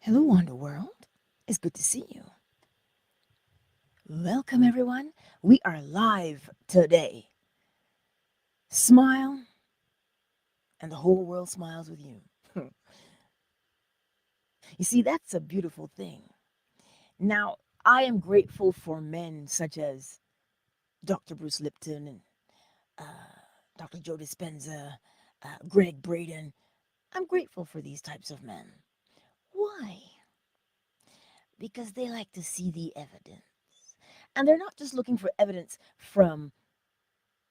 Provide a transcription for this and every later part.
Hello, Wonder World. It's good to see you. Welcome, everyone. We are live today. Smile, and the whole world smiles with you. You see, that's a beautiful thing. Now, I am grateful for men such as Dr. Bruce Lipton and Dr. Joe Dispenza, Greg Braden. I'm grateful for these types of men. Why? Because they like to see the evidence. And they're not just looking for evidence from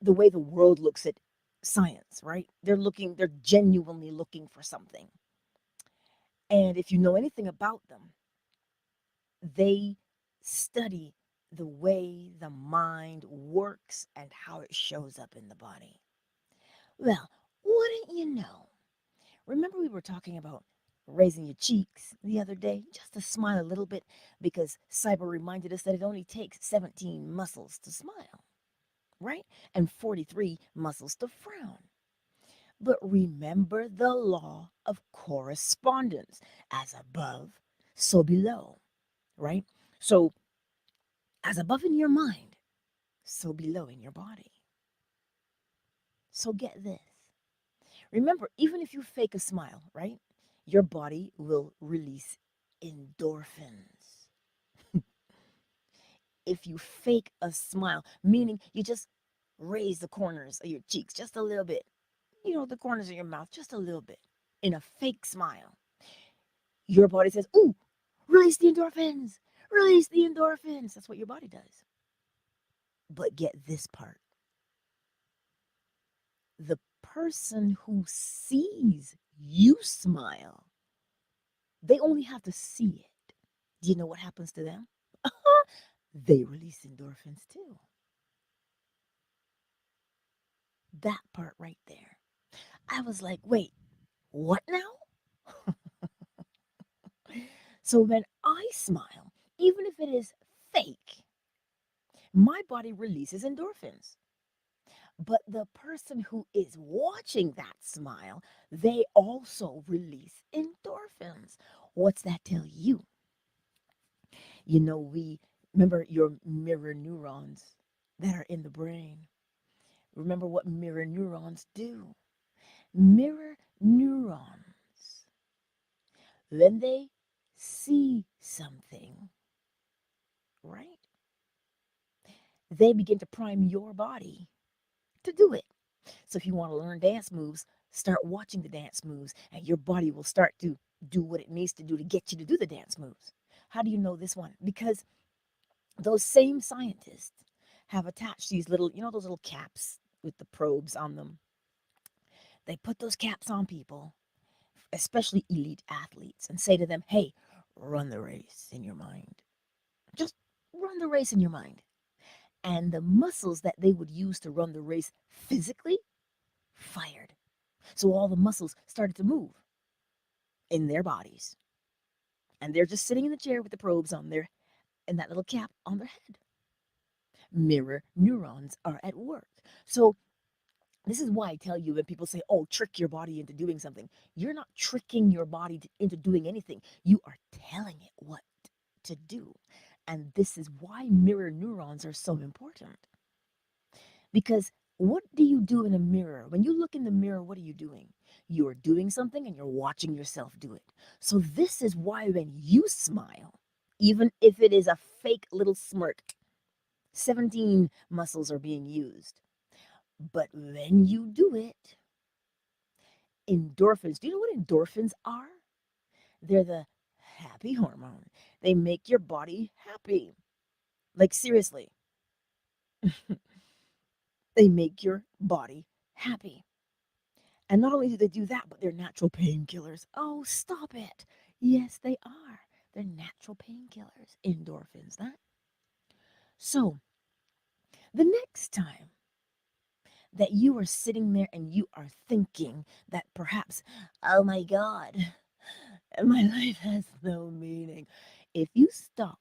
the way the world looks at science, right? They're genuinely looking for something. And if you know anything about them, they study the way the mind works and how it shows up in the body. Well, wouldn't you know? Remember, we were talking about raising your cheeks the other day, just to smile a little bit, because Cyber reminded us that it only takes 17 muscles to smile, right? And 43 muscles to frown. But remember the law of correspondence, as above, so below, right? So, as above in your mind, so below in your body. So, get this. Remember, even if you fake a smile, right? Your body will release endorphins. If you fake a smile, meaning you just raise the corners of your cheeks just a little bit, the corners of your mouth just a little bit in a fake smile, your body says, "Ooh, release the endorphins, release the endorphins." That's what your body does. But get this part, the person who sees you smile, they only have to see it. Do you know what happens to them? They release endorphins too. That part right there. I was like, wait, what now? So when I smile, even if it is fake, my body releases endorphins. But the person who is watching that smile, they also release endorphins. What's that tell you? We remember your mirror neurons that are in the brain. Remember what mirror neurons do? Mirror neurons, when they see something, right? They begin to prime your body to do it. So if you want to learn dance moves, start watching the dance moves, and your body will start to do what it needs to do to get you to do the dance moves. How do you know this one? Because those same scientists have attached these little, those little caps with the probes on them. They put those caps on people, especially elite athletes, and say to them, hey, run the race in your mind. Just run the race in your mind. And the muscles that they would use to run the race physically fired. So all the muscles started to move in their bodies. And they're just sitting in the chair with the probes on their and that little cap on their head. Mirror neurons are at work. So this is why I tell you when people say, oh, trick your body into doing something. You're not tricking your body into doing anything. You are telling it what to do. And this is why mirror neurons are so important. Because what do you do in a mirror? When you look in the mirror, what are you doing? You're doing something and you're watching yourself do it. So, this is why when you smile, even if it is a fake little smirk, 17 muscles are being used. But when you do it, endorphins, do you know what endorphins are? They're the happy hormone. They make your body happy. Like, seriously, they make your body happy. And not only do they do that, but they're natural painkillers. Oh, stop it. Yes, they are. They're natural painkillers, endorphins, that. So, the next time that you are sitting there and you are thinking that perhaps, oh my God, my life has no meaning, if you stop,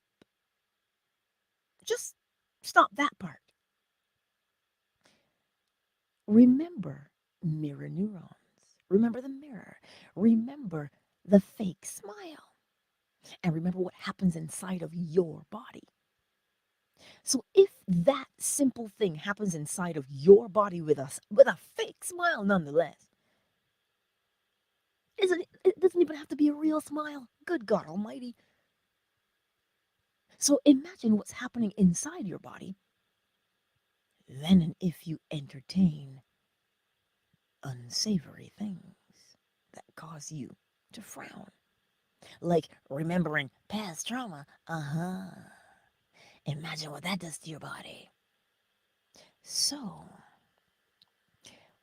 just stop that part. Remember mirror neurons. Remember the mirror. Remember the fake smile. And remember what happens inside of your body. So if that simple thing happens inside of your body with us, with a fake smile nonetheless, it doesn't even have to be a real smile. Good God Almighty. So imagine what's happening inside your body then and if you entertain unsavory things that cause you to frown. Like remembering past trauma. Imagine what that does to your body. So,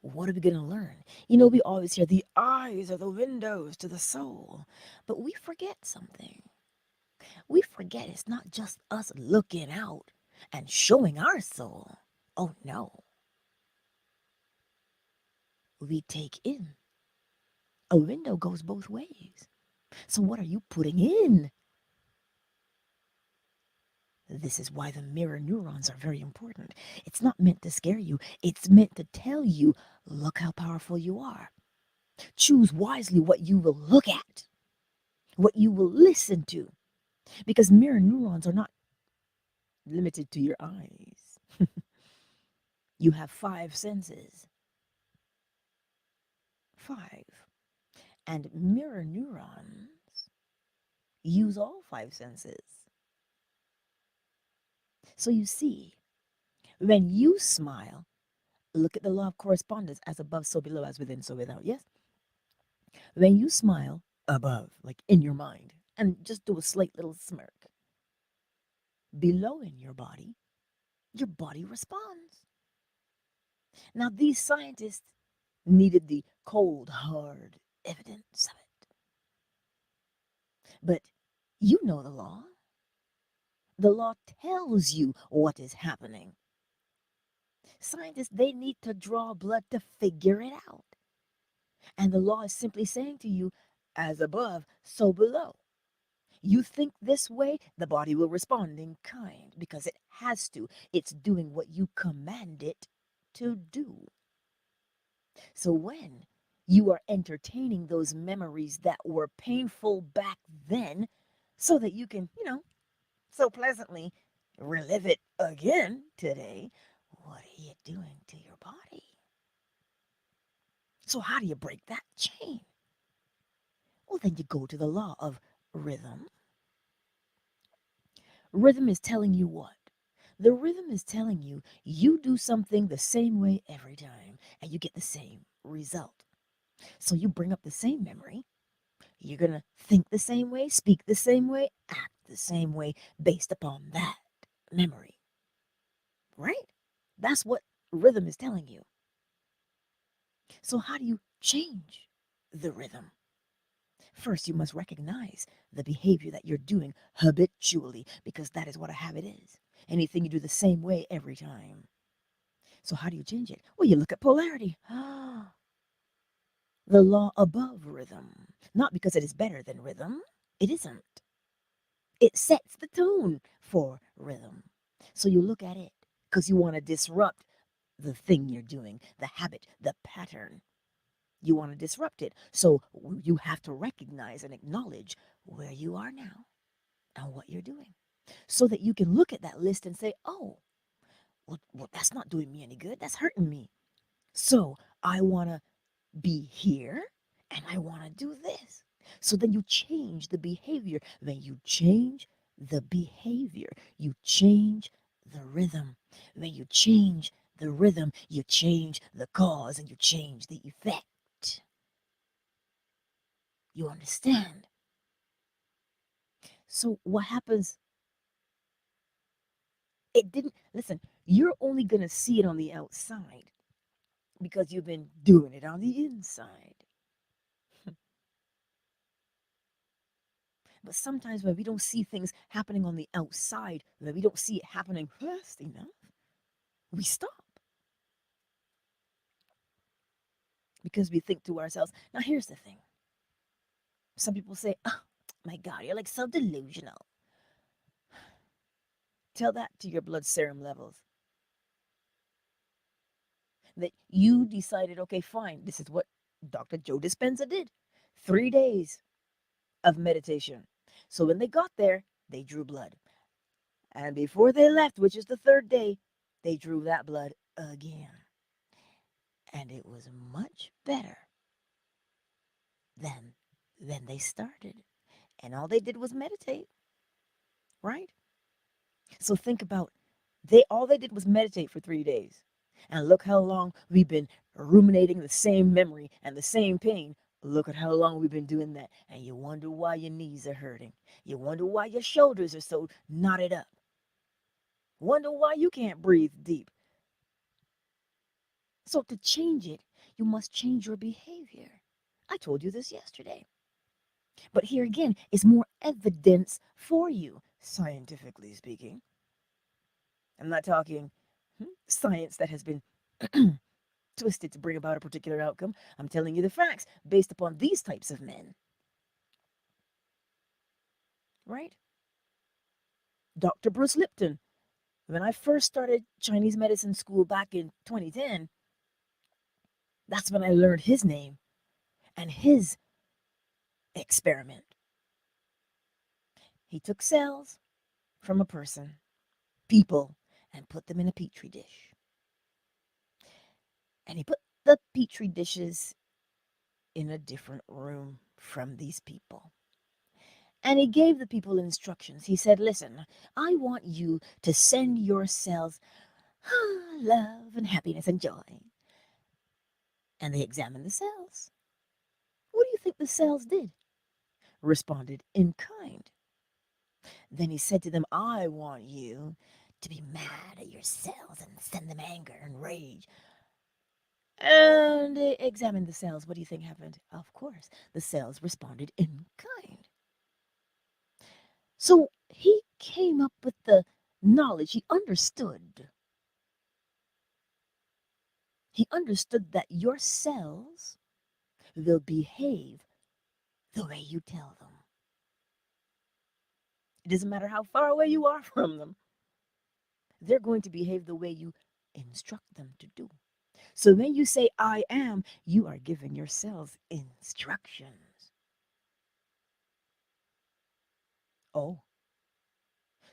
what are we going to learn? We always hear the eyes are the windows to the soul, but we forget something. We forget it's not just us looking out and showing our soul. Oh no, we take in. A window goes both ways. So, what are you putting in? This is why the mirror neurons are very important. It's not meant to scare you, it's meant to tell you, look how powerful you are. Choose wisely what you will look at, what you will listen to, because mirror neurons are not limited to your eyes. You have five senses. Five. And mirror neurons use all five senses. So you see, when you smile, look at the law of correspondence, as above, so below, as within, so without. Yes? When you smile above, like in your mind, and just do a slight little smirk, below in your body responds. Now, these scientists needed the cold, hard evidence of it. But you know the law. The law tells you what is happening. Scientists, they need to draw blood to figure it out. And the law is simply saying to you, as above, so below. You think this way, the body will respond in kind because it has to. It's doing what you command it to do. So when you are entertaining those memories that were painful back then, so that you can, so pleasantly relive it again today, what are you doing to your body? So how do you break that chain? Well, then you go to the law of rhythm. Rhythm is telling you what? The rhythm is telling you you do something the same way every time and you get the same result. So you bring up the same memory. You're going to think the same way, speak the same way, act the same way based upon that memory. Right? That's what rhythm is telling you. So, how do you change the rhythm? First, you must recognize the behavior that you're doing habitually, because that is what a habit is. Anything you do the same way every time. So, how do you change it? Well, you look at polarity. The law above rhythm. Not because it is better than rhythm, it isn't. It sets the tone for rhythm. So, you look at it because you want to disrupt the thing you're doing, the habit, the pattern. You want to disrupt it. So you have to recognize and acknowledge where you are now and what you're doing so that you can look at that list and say, oh, well, that's not doing me any good. That's hurting me. So I want to be here and I want to do this. So then you change the behavior. When you change the behavior, you change the rhythm. When you change the rhythm, you change the cause and you change the effect. You understand? So what happens? It didn't, listen, you're only going to see it on the outside because you've been doing it on the inside. But sometimes when we don't see things happening on the outside, when we don't see it happening fast enough, we stop because we think to ourselves, now here's the thing. Some people say, oh my God, you're like so delusional. Tell that to your blood serum levels. That you decided, okay, fine, this is what Dr. Joe Dispenza did. 3 days of meditation, So when they got there, they drew blood. And before they left, which is the third day, they drew that blood again. And it was much better than they started. And all they did was meditate, right? So think about they did was meditate for 3 days. And look how long we've been ruminating the same memory and the same pain. Look at how long we've been doing that. And you wonder why your knees are hurting. You wonder why your shoulders are so knotted up. Wonder why you can't breathe deep. So to change it, you must change your behavior. I told you this yesterday. But here again is more evidence for you, scientifically speaking. I'm not talking science that has been twisted to bring about a particular outcome. I'm telling you the facts based upon these types of men, right? Dr. Bruce Lipton. When I first started Chinese medicine school back in 2010, that's when I learned his name and his experiment. He took cells from a person, people, and put them in a petri dish. And he put the petri dishes in a different room from these people. And he gave the people instructions. He said, listen, I want you to send your cells love and happiness and joy. And they examined the cells. What do you think the cells did? Responded in kind. Then he said to them, I want you to be mad at your cells and send them anger and rage. And they examined the cells. What do you think happened? Of course, the cells responded in kind. So he came up with the knowledge. He understood. He understood that your cells will behave the way you tell them. It doesn't matter how far away you are from them. They're going to behave the way you instruct them to do. So when you say I am, you are giving your cells instructions. Oh.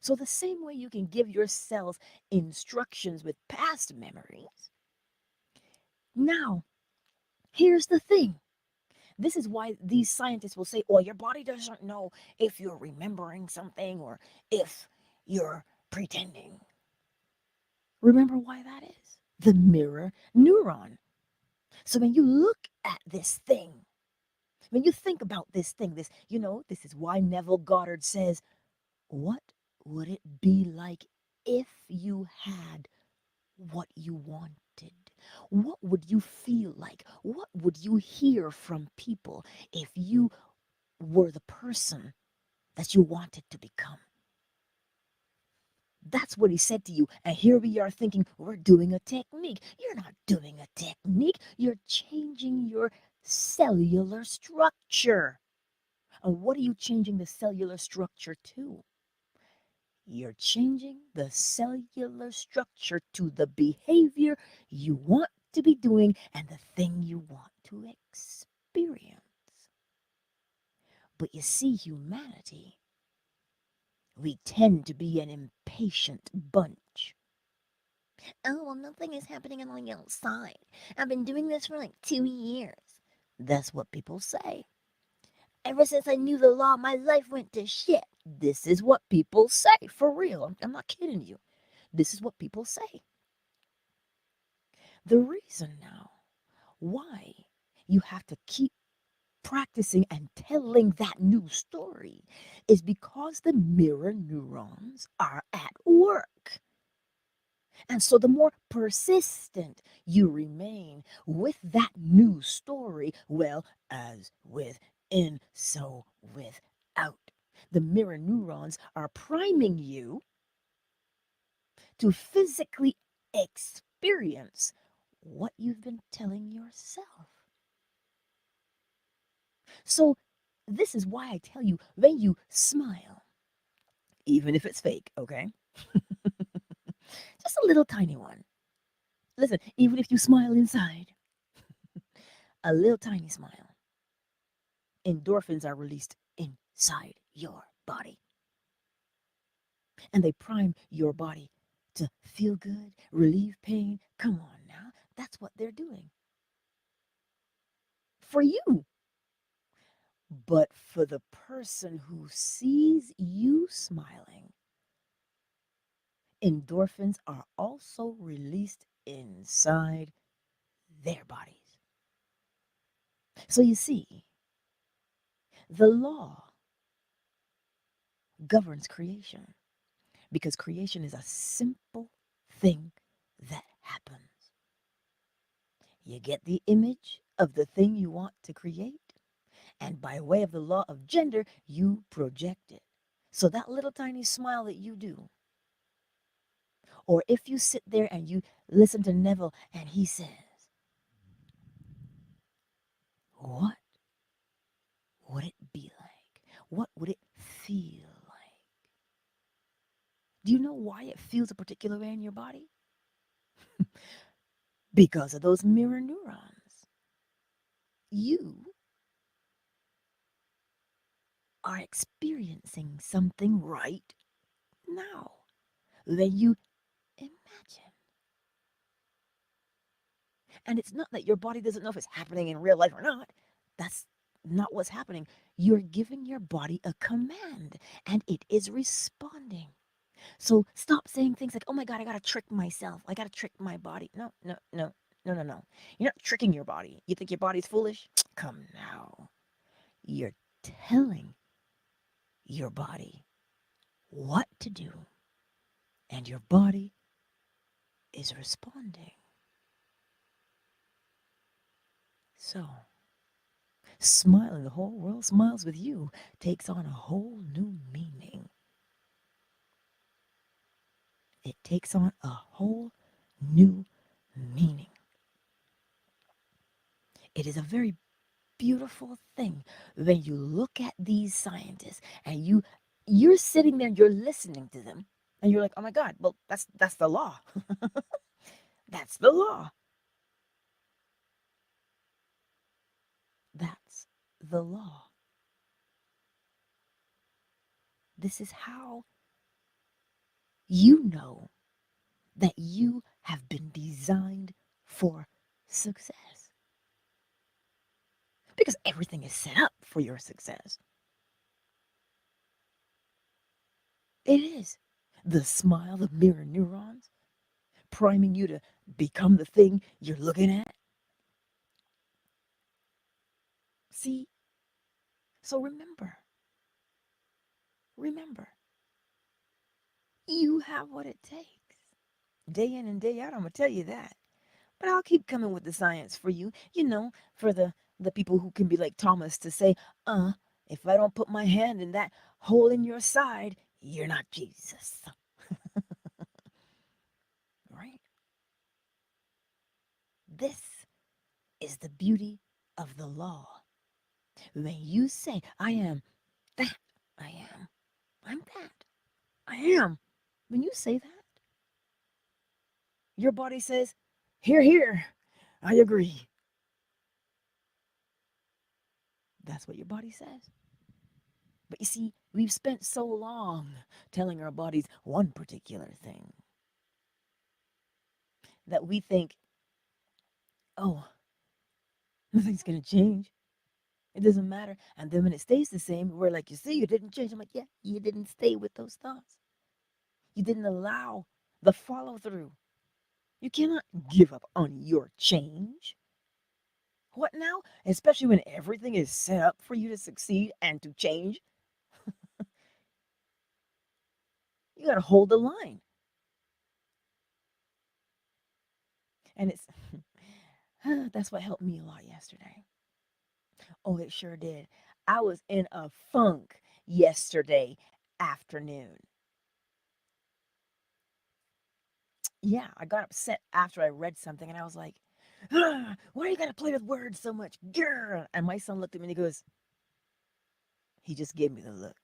So the same way you can give your cells instructions with past memories. Now, here's the thing. This is why these scientists will say, oh, your body doesn't know if you're remembering something or if you're pretending. Remember why that is? The mirror neuron. So when you look at this thing, when you think about this thing, this is why Neville Goddard says, what would it be like if you had what you wanted? What would you feel like? What would you hear from people if you were the person that you wanted to become? That's what he said to you. And here we are thinking we're doing a technique. You're not doing a technique. You're changing your cellular structure. And what are you changing the cellular structure to? You're changing the cellular structure to the behavior you want to be doing and the thing you want to experience. But you see, humanity, we tend to be an impatient bunch. Oh, well, nothing is happening on the outside. I've been doing this for like 2 years. That's what people say. Ever since I knew the law, my life went to shit. This is what people say, for real. I'm not kidding you. This is what people say. The reason now why you have to keep practicing and telling that new story is because the mirror neurons are at work. And so the more persistent you remain with that new story, well, as within, so without. The mirror neurons are priming you to physically experience what you've been telling yourself. So this is why I tell you, when you smile, even if it's fake, okay? Just a little tiny one. Listen, even if you smile inside, a little tiny smile, endorphins are released inside your body. And they prime your body to feel good, relieve pain. Come on now. That's what they're doing for you. But for the person who sees you smiling, endorphins are also released inside their bodies. So you see, the law governs creation because creation is a simple thing that happens. You get the image of the thing you want to create, and by way of the law of gender, you project it. So that little tiny smile that you do, or if you sit there and you listen to Neville and he says, what would it be like? What would it feel like? Do you know why it feels a particular way in your body? Because of those mirror neurons. You are experiencing something right now. Then you imagine. And it's not that your body doesn't know if it's happening in real life or not. That's not what's happening. You're giving your body a command and it is responding. So stop saying things like, oh my God, I got to trick myself. I got to trick my body. No, no, no, no, no, no. You're not tricking your body. You think your body's foolish? Come now. You're telling your body what to do, and your body is responding. So, smiling, the whole world smiles with you, takes on a whole new meaning. It takes on a whole new meaning. It is a very beautiful thing when you look at these scientists and you're sitting there, you're listening to them, and you're like, oh my God, well, that's the law. That's the law. That's the law. This is how you know that you have been designed for success. Because everything is set up for your success. It is. The smile, the mirror neurons, priming you to become the thing you're looking at. See? So remember, you have what it takes. Day in and day out, I'm going to tell you that. But I'll keep coming with the science for you, for the people who can be like Thomas to say, if I don't put my hand in that hole in your side, you're not Jesus. Right? This is the beauty of the law. When you say, I am that, I am, I'm that, I am. When you say that, your body says, here, here, I agree. That's what your body says. But you see, we've spent so long telling our bodies one particular thing that we think, oh, nothing's going to change. It doesn't matter. And then when it stays the same, we're like, you see, you didn't change. I'm like, yeah, you didn't stay with those thoughts. You didn't allow the follow through. You cannot give up on your change. What now? Especially when everything is set up for you to succeed and to change. You got to hold the line. And it's that's what helped me a lot yesterday. Oh, it sure did. I was in a funk yesterday afternoon. Yeah, I got upset after I read something and I was like, why are you going to play with words so much? Grr. And my son looked at me and he goes, he just gave me the look.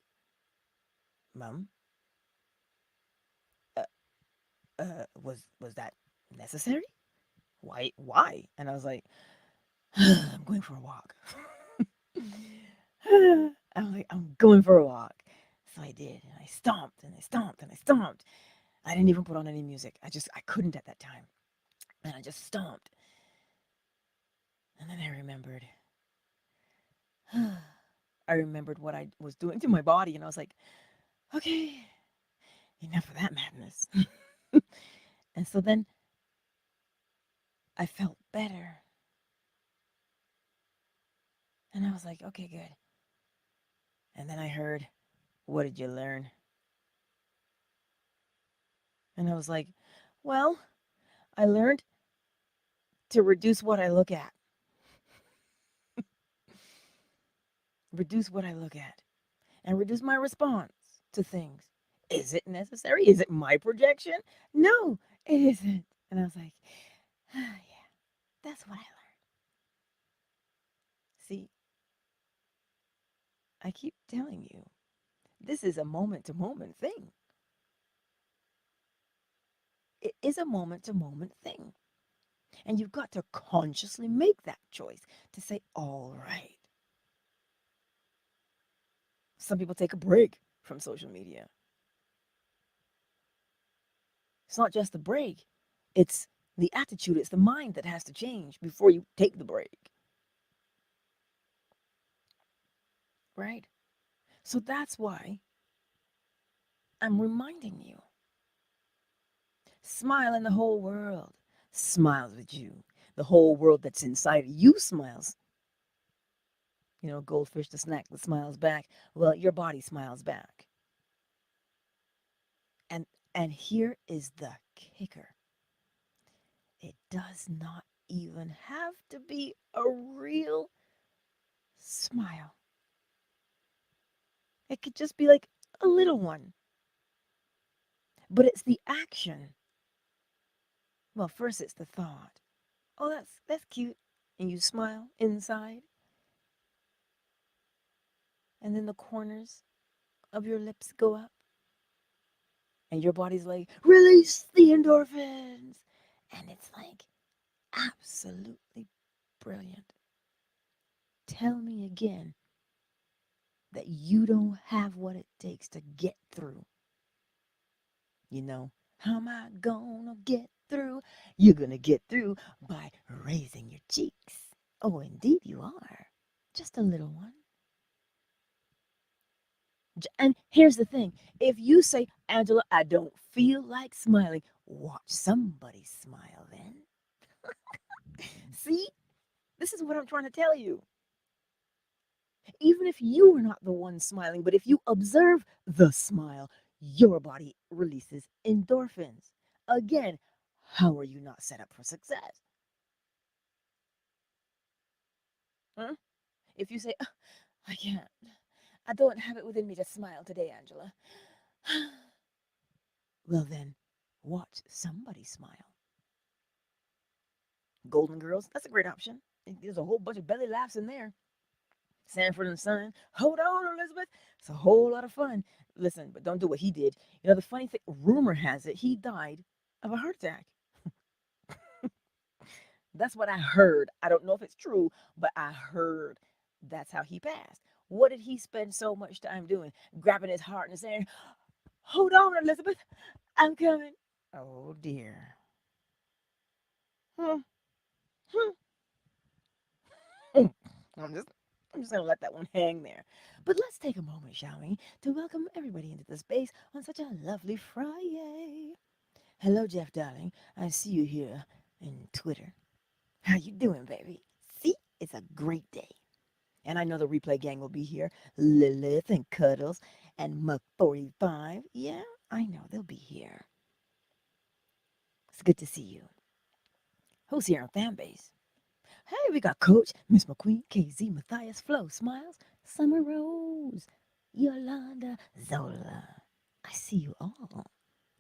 Mom, uh, was that necessary? Why? And I was like, I'm going for a walk. I was like, I'm going for a walk. So I did, and I stomped and I stomped and I stomped. I didn't even put on any music. I couldn't at that time. And I just stomped. And then I remembered. I remembered what I was doing to my body, and I was like, okay, enough of that madness. And so then I felt better. And I was like, okay, good. And then I heard, what did you learn? And I was like, well, I learned to reduce what I look at. Reduce what I look at. And reduce my response to things. Is it necessary? Is it my projection? No, it isn't. And I was like, ah, yeah, that's what I learned. See, I keep telling you, this is a moment to moment thing. It is a moment to moment thing. And you've got to consciously make that choice to say, all right. Some people take a break from social media. It's not just the break, it's the attitude, it's the mind that has to change before you take the break. Right? So that's why I'm reminding you, smile and the whole world smiles with you. The whole world that's inside of you smiles. You know, goldfish, the snack that smiles back. Well, your body smiles back. And and here is the kicker. It does not even have to be a real smile. It could just be like a little one. But it's the action. Well, first it's the thought. Oh, that's cute. And you smile inside. And then the corners of your lips go up. And your body's like, release the endorphins. And it's like absolutely brilliant. Tell me again that you don't have what it takes to get through. You know, how am I gonna get through? You're gonna get through by raising your cheeks. Oh, indeed you are. Just a little one. And here's the thing, if you say, Angela, I don't feel like smiling, watch somebody smile then. See, this is what I'm trying to tell you. Even if you are not the one smiling, but if you observe the smile, your body releases endorphins. Again, how are you not set up for success? Huh? If you say, I can't, I don't have it within me to smile today, Angela. Well, then, watch somebody smile. Golden Girls, that's a great option. There's a whole bunch of belly laughs in there. Sanford and Son, hold on, Elizabeth. It's a whole lot of fun. Listen, but don't do what he did. You know, the funny thing, rumor has it, he died of a heart attack. That's what I heard. I don't know if it's true, but I heard that's how he passed. What did he spend so much time doing? Grabbing his heart and saying, hold on, Elizabeth, I'm coming. Oh, dear. Hmm, hmm, hmm. I'm just, I'm just gonna let that one hang there. But let's take a moment, shall we, to welcome everybody into the space on such a lovely Friday. Hello, Jeff, darling. I see you here in Twitter. How you doing, baby? See, it's a great day. And I know the replay gang will be here. Lilith and Cuddles and Muck45. Yeah, I know they'll be here. It's good to see you. Who's here on Fanbase? Hey, we got Coach, Miss McQueen, KZ, Matthias, Flo, Smiles, Summer Rose, Yolanda, Zola. I see you all.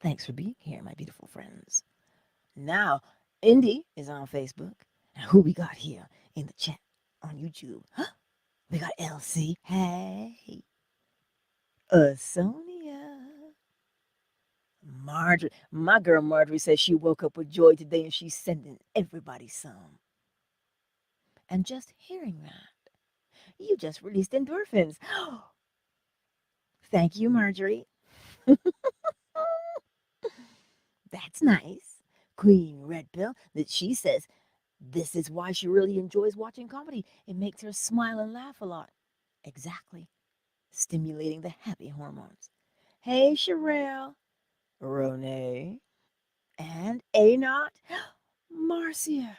Thanks for being here, my beautiful friends. Now, Indy is on Facebook. And who we got here in the chat on YouTube? Huh? We got Elsie. Hey. Sonia. Marjorie. My girl Marjorie says she woke up with joy today and she's sending everybody some. And just hearing that, you just released endorphins. Thank you, Marjorie. That's nice. Queen Red Pill, that she says this is why she really enjoys watching comedy. It makes her smile and laugh a lot. Exactly. Stimulating the happy hormones. Hey, Sherelle. Renee. And A Not. Marcia.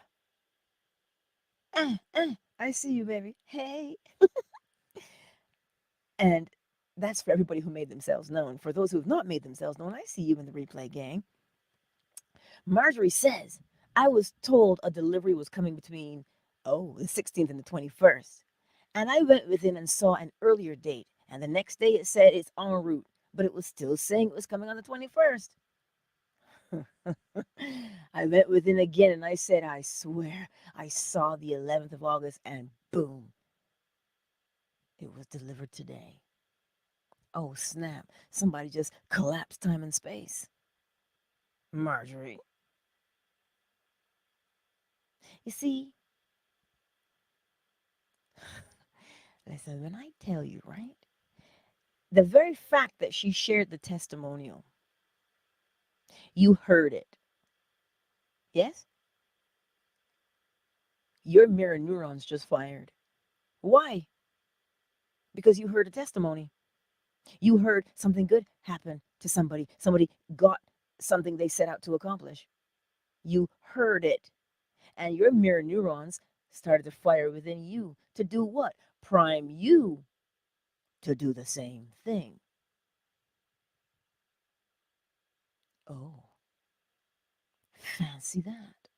I see you, baby. Hey. And that's for everybody who made themselves known. For those who have not made themselves known, I see you in the replay gang. Marjorie says, I was told a delivery was coming between, the 16th and the 21st. And I went within and saw an earlier date. And the next day it said it's en route, but it was still saying it was coming on the 21st. I went within again and I said, I swear I saw the 11th of August and boom, it was delivered today. Oh, snap. Somebody just collapsed time and space. Marjorie. You see, listen, when I tell you, right? The very fact that she shared the testimonial, you heard it. Yes? Your mirror neurons just fired. Why? Because you heard a testimony. You heard something good happen to somebody. Somebody got something they set out to accomplish. You heard it. And your mirror neurons started to fire within you to do what? Prime you to do the same thing. Oh, fancy that.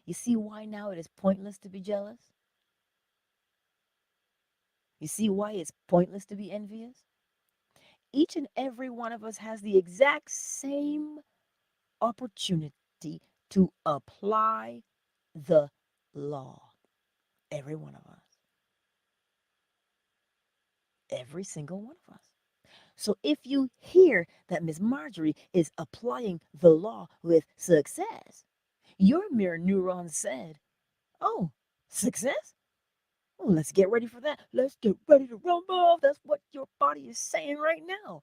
You see why now it is pointless to be jealous? You see why it's pointless to be envious? Each and every one of us has the exact same opportunity to apply the law. Every one of us. Every single one of us. So if you hear that Miss Marjorie is applying the law with success, your mirror neuron said, oh, success? Well, let's get ready for that. Let's get ready to rumble. That's what your body is saying right now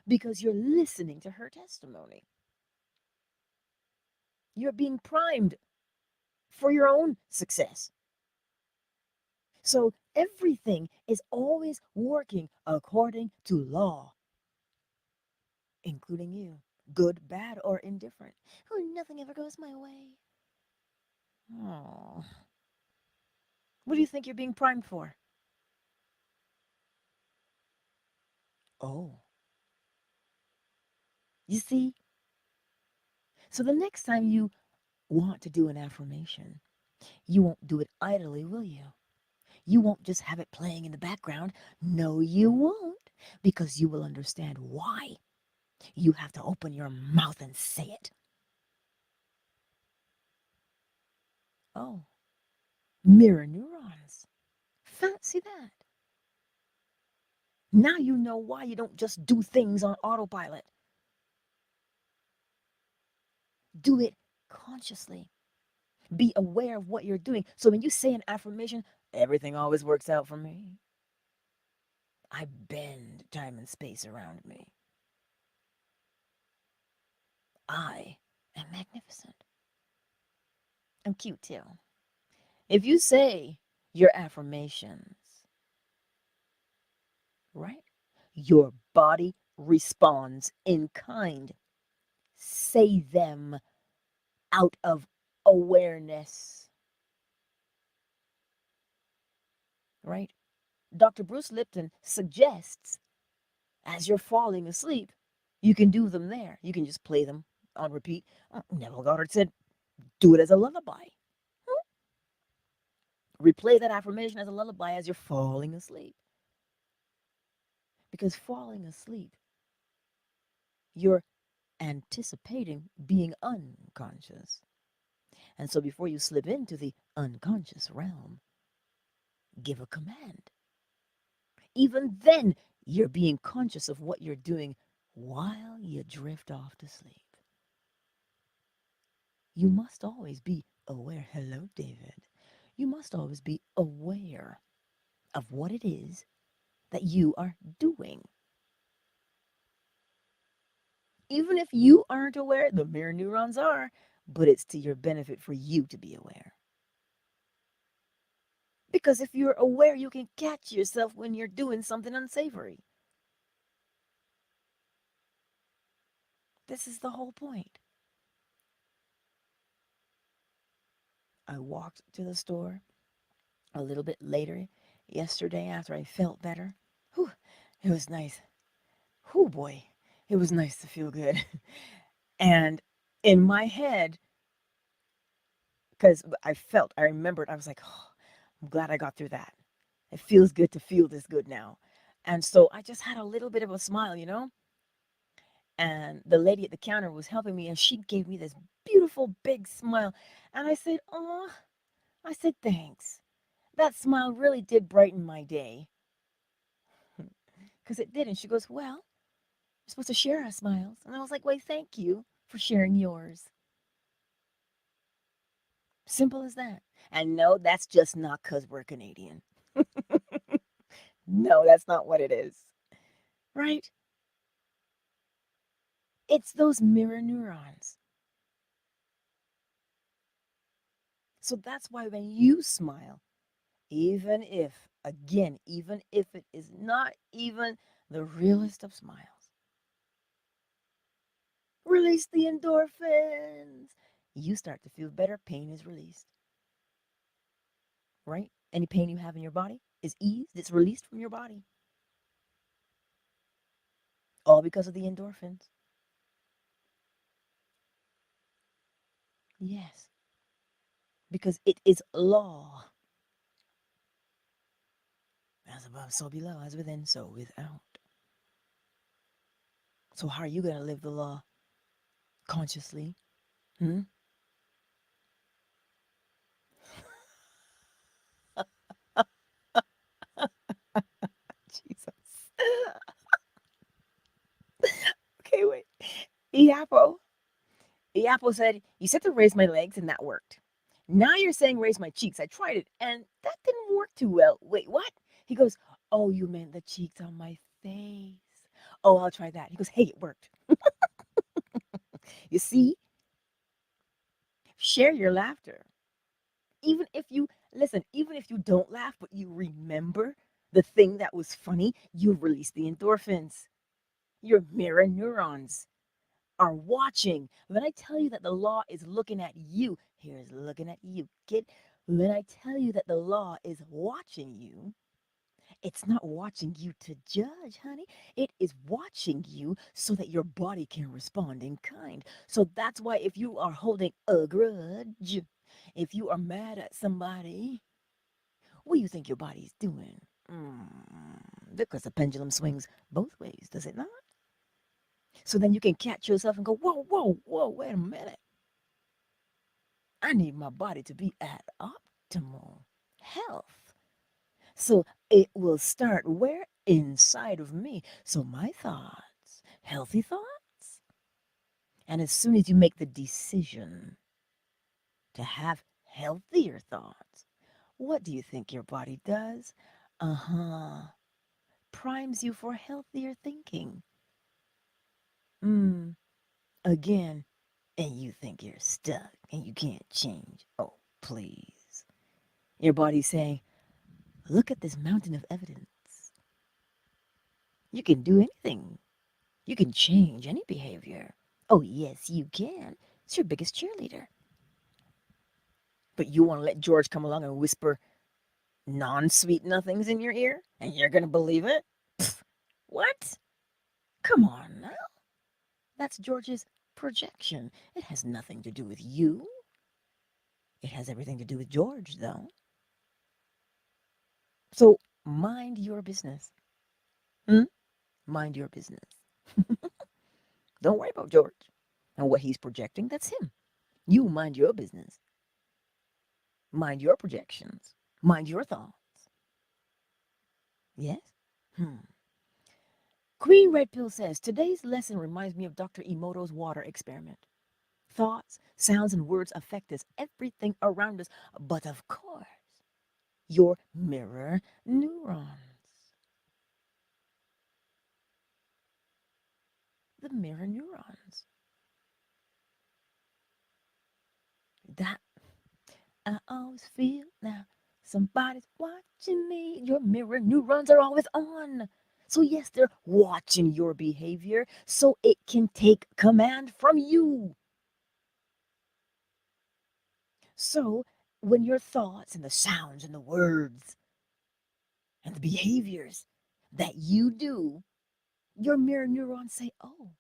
because you're listening to her testimony. You're being primed for your own success. So everything is always working according to law, including you, good, bad, or indifferent. Oh, nothing ever goes my way. Oh, what do you think you're being primed for? Oh, you see? So the next time you want to do an affirmation, you won't do it idly, will you? You won't just have it playing in the background. No, you won't, because you will understand why. You have to open your mouth and say it. Oh, mirror neurons. Fancy that. Now you know why you don't just do things on autopilot. Do it consciously. Be aware of what you're doing. So when you say an affirmation, everything always works out for me. I bend time and space around me. I am magnificent. I'm cute too. If you say your affirmations, right? Your body responds in kind. Say them out of awareness, right? Dr. Bruce Lipton suggests as you're falling asleep, you can do them there. You can just play them on repeat. Neville Goddard said, do it as a lullaby. Replay that affirmation as a lullaby as you're falling asleep. Because falling asleep, you're anticipating being unconscious. And so before you slip into the unconscious realm, give a command. Even then, you're being conscious of what you're doing while you drift off to sleep. You must always be aware. Hello, David. You must always be aware of what it is that you are doing. Even if you aren't aware, the mirror neurons are, but it's to your benefit for you to be aware. Because if you're aware, you can catch yourself when you're doing something unsavory. This is the whole point. I walked to the store a little bit later yesterday after I felt better. Whew, it was nice. Whew, boy, it was nice to feel good. And in my head, because I remembered, I was like, oh, I'm glad I got through that. It feels good to feel this good now. And so I just had a little bit of a smile, you know? And the lady at the counter was helping me, and she gave me this beautiful big smile. And I said, oh, I said, thanks. That smile really did brighten my day. Because it did. And she goes, well, you're supposed to share our smiles. And I was like, well, thank you for sharing yours. Simple as that. And no, that's just not because we're Canadian. No, that's not what it is. Right? It's those mirror neurons. So that's why when you smile, even if, again, even if it is not even the realest of smiles, release the endorphins. You start to feel better. Pain is released. Right? Any pain you have in your body is eased. It's released from your body. All because of the endorphins. Yes. Because it is law. As above, so below, as within, so without. So how are you going to live the law? Consciously? Hmm? Jesus. Okay, wait. Iapo. Iapo said, you said to raise my legs and that worked. Now you're saying raise my cheeks. I tried it and that didn't work too well. Wait, what? He goes, oh, you meant the cheeks on my face. Oh, I'll try that. He goes, hey, it worked. You see, share your laughter. Even if you, listen, even if you don't laugh, but you remember the thing that was funny, you release the endorphins. Your mirror neurons are watching. When I tell you that the law is looking at you, here's looking at you, kid. When I tell you that the law is watching you, it's not watching you to judge, honey. It is watching you so that your body can respond in kind. So that's why if you are holding a grudge, if you are mad at somebody, what do you think your body's doing? Because the pendulum swings both ways, does it not? So then you can catch yourself and go, whoa, whoa, whoa, wait a minute. I need my body to be at optimal health. So it will start where? Inside of me. So my thoughts, healthy thoughts. And as soon as you make the decision to have healthier thoughts, what do you think your body does? Uh huh. Primes you for healthier thinking. Mm, again, and you think you're stuck and you can't change. Oh, please. Your body's saying, look at this mountain of evidence. You can do anything. You can change any behavior. Oh, yes, you can. It's your biggest cheerleader. But you want to let George come along and whisper non sweet nothings in your ear? And you're going to believe it? Pfft, what? Come on now. That's George's projection. It has nothing to do with you. It has everything to do with George, though. So mind your business. Hmm? Mind your business. Don't worry about George and what he's projecting. That's him. You mind your business. Mind your projections. Mind your thoughts. Yes? Hmm. Queen Red Pill says today's lesson reminds me of Dr. Emoto's water experiment. Thoughts, sounds, and words affect us, everything around us, but of course, your mirror neurons. the mirror neurons. That I always feel now. Somebody's watching me. Your mirror neurons are always on. So, yes, they're watching your behavior so it can take command from you. So, when your thoughts and the sounds and the words and the behaviors that you do, your mirror neurons say, oh,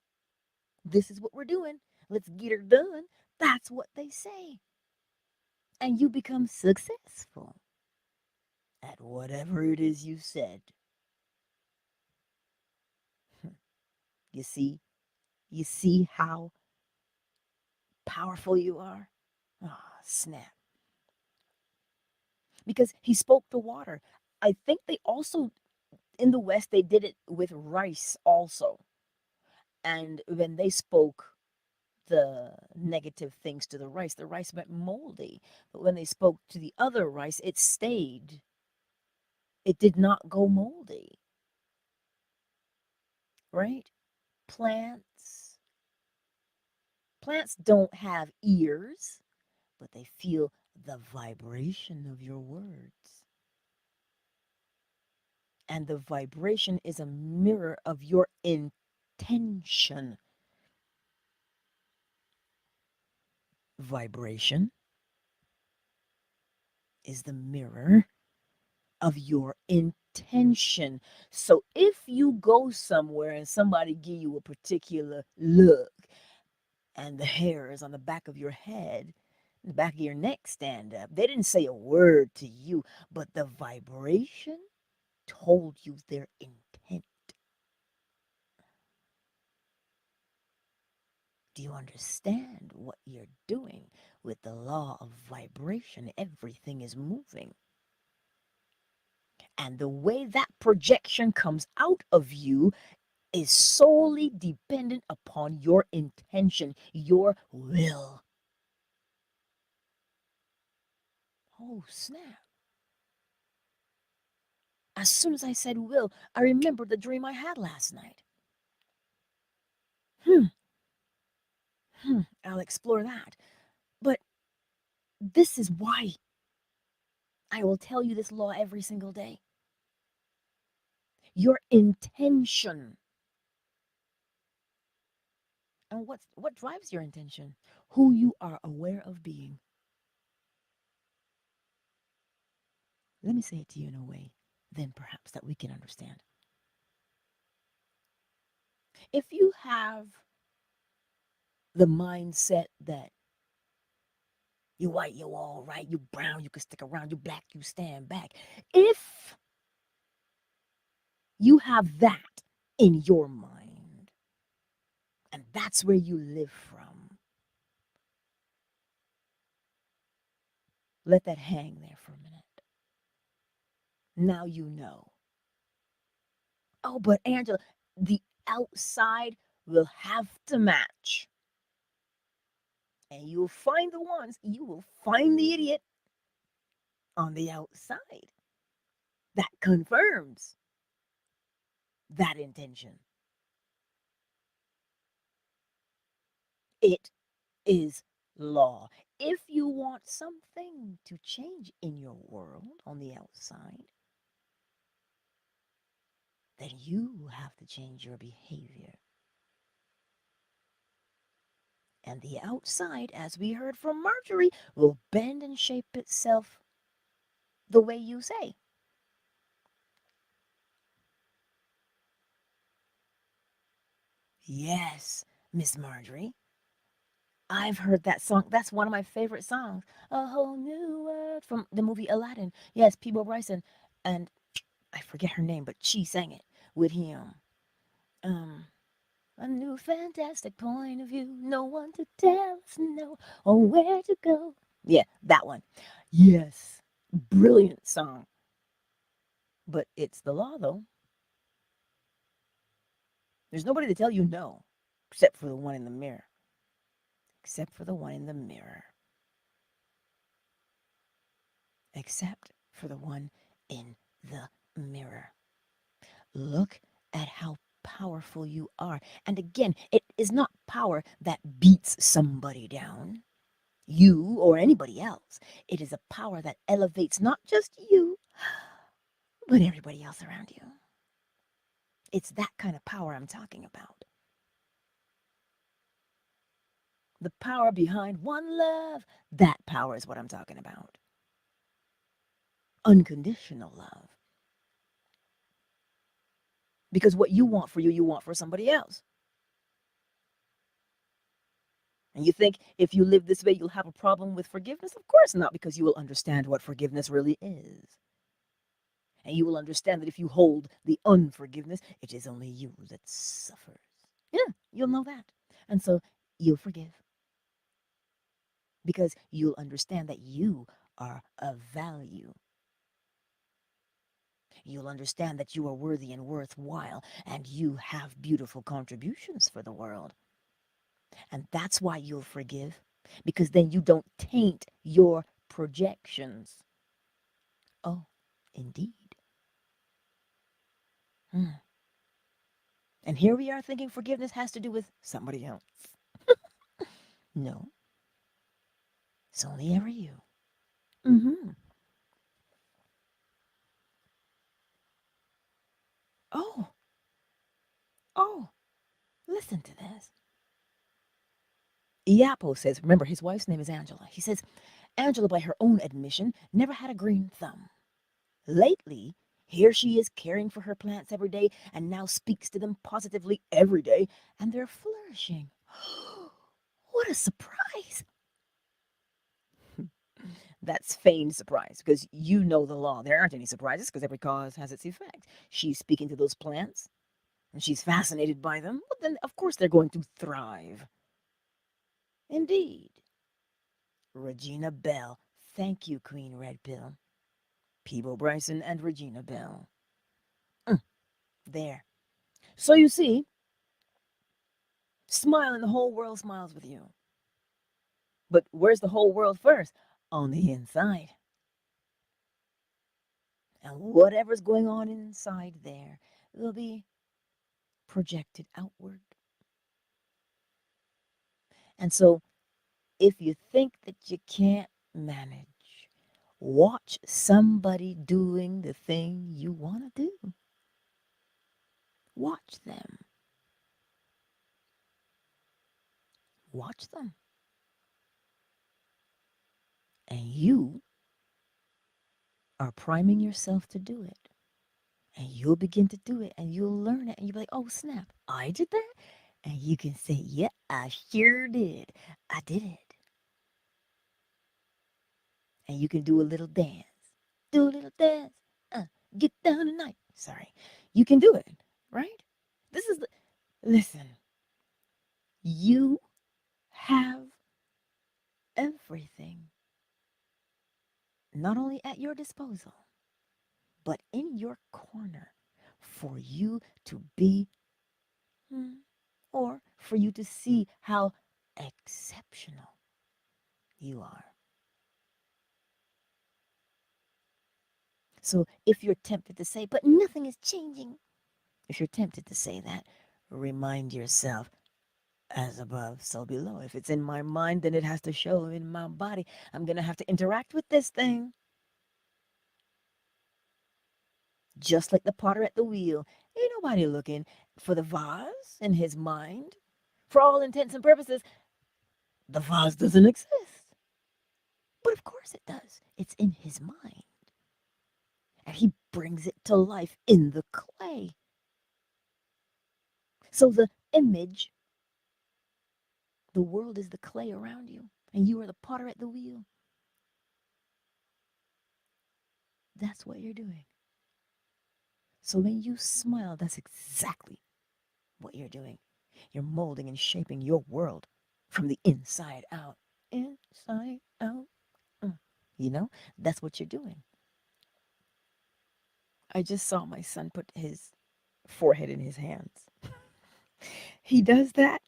this is what we're doing. Let's get her done. That's what they say. And you become successful at whatever it is you said. You see? You see how powerful you are? Ah, oh, snap. Because he spoke the water. I think they also, in the West, they did it with rice also. And when they spoke the negative things to the rice went moldy. But when they spoke to the other rice, it stayed. It did not go moldy, right? Plants. Plants don't have ears, but they feel the vibration of your words. And the vibration is a mirror of your intention. Vibration is the mirror of your intention. So if you go somewhere and somebody give you a particular look and the hairs on the back of your head, the back of your neck stand up, they didn't say a word to you, but the vibration told you their intent. Do you understand what you're doing with the law of vibration? Everything is moving. And the way that projection comes out of you is solely dependent upon your intention, your will. Oh, snap. As soon as I said will, I remembered the dream I had last night. Hmm, I'll explore that. But this is why I will tell you this law every single day. Your intention. And what drives your intention? Who you are aware of being. Let me say it to you in a way, then perhaps that we can understand. If you have the mindset that you white, you all right, you brown, you can stick around, you black, you stand back. If you have that in your mind, and that's where you live from, let that hang there for a minute. Now you know. Oh, but Angela, the outside will have to match. And you'll find the ones, you will find the idiot on the outside that confirms that intention. It is law. If you want something to change in your world on the outside, then you have to change your behavior. And the outside, as we heard from Marjorie, will bend and shape itself the way you say. Yes, Miss Marjorie. I've heard that song. That's one of my favorite songs. A whole new world from the movie Aladdin. Yes, Peebo Bryson. And I forget her name, but she sang it with him. Um, a new fantastic point of view. No one to tell us no or where to go. Yeah, that one. Yes, brilliant song. But it's the law, though. There's nobody to tell you no, except for the one in the mirror. Except for the one in the mirror. Except for the one in the mirror. Look at how powerful you are. And again, it is not power that beats somebody down, you or anybody else. It is a power that elevates not just you, but everybody else around you. It's that kind of power I'm talking about. The power behind one love, that power is what I'm talking about. Unconditional love. Because what you want for you want for somebody else. And you think if you live this way, you'll have a problem with forgiveness? Of course not, because you will understand what forgiveness really is. And you will understand that if you hold the unforgiveness, it is only you that suffers. Yeah, you'll know that. And so you'll forgive because you'll understand that you are of value. You'll understand that you are worthy and worthwhile, and you have beautiful contributions for the world. And that's why you'll forgive, because then you don't taint your projections. Oh, indeed. Hmm. And here we are thinking forgiveness has to do with somebody else. No, it's only ever you. Mm-hmm. Oh, oh, listen to this. Iapo says, remember, his wife's name is Angela. He says, Angela, by her own admission, never had a green thumb. Lately, here she is caring for her plants every day and now speaks to them positively every day, and they're flourishing. What a surprise! That's feigned surprise because you know the law. There aren't any surprises because every cause has its effect. She's speaking to those plants and she's fascinated by them. Well, then, of course, they're going to thrive. Indeed. Regina Bell. Thank you, Queen Red Pill. Peebo Bryson and Regina Bell. There. So you see, smile and the whole world smiles with you. But where's the whole world first? On the inside. And whatever's going on inside there will be projected outward. And so if you think that you can't manage, watch somebody doing the thing you want to do. Watch them. Watch them. And you are priming yourself to do it. And you'll begin to do it and you'll learn it and you'll be like, oh, snap, I did that? And you can say, yeah, I sure did. I did it. And you can do a little dance. Do a little dance. Get down tonight. Sorry. You can do it, right? This is the, listen, you have everything not only at your disposal, but in your corner for you to be, or for you to see how exceptional you are. So if you're tempted to say, but nothing is changing, if you're tempted to say that, remind yourself, as above, so below. If it's in my mind, then it has to show in my body. I'm going to have to interact with this thing. Just like the potter at the wheel. Ain't nobody looking for the vase in his mind. For all intents and purposes, the vase doesn't exist. But of course it does. It's in his mind. And he brings it to life in the clay. So the image, the world is the clay around you, and you are the potter at the wheel. That's what you're doing. So when you smile, that's exactly what you're doing. You're molding and shaping your world from the inside out. Inside out. You know, that's what you're doing. I just saw my son put his forehead in his hands. He does that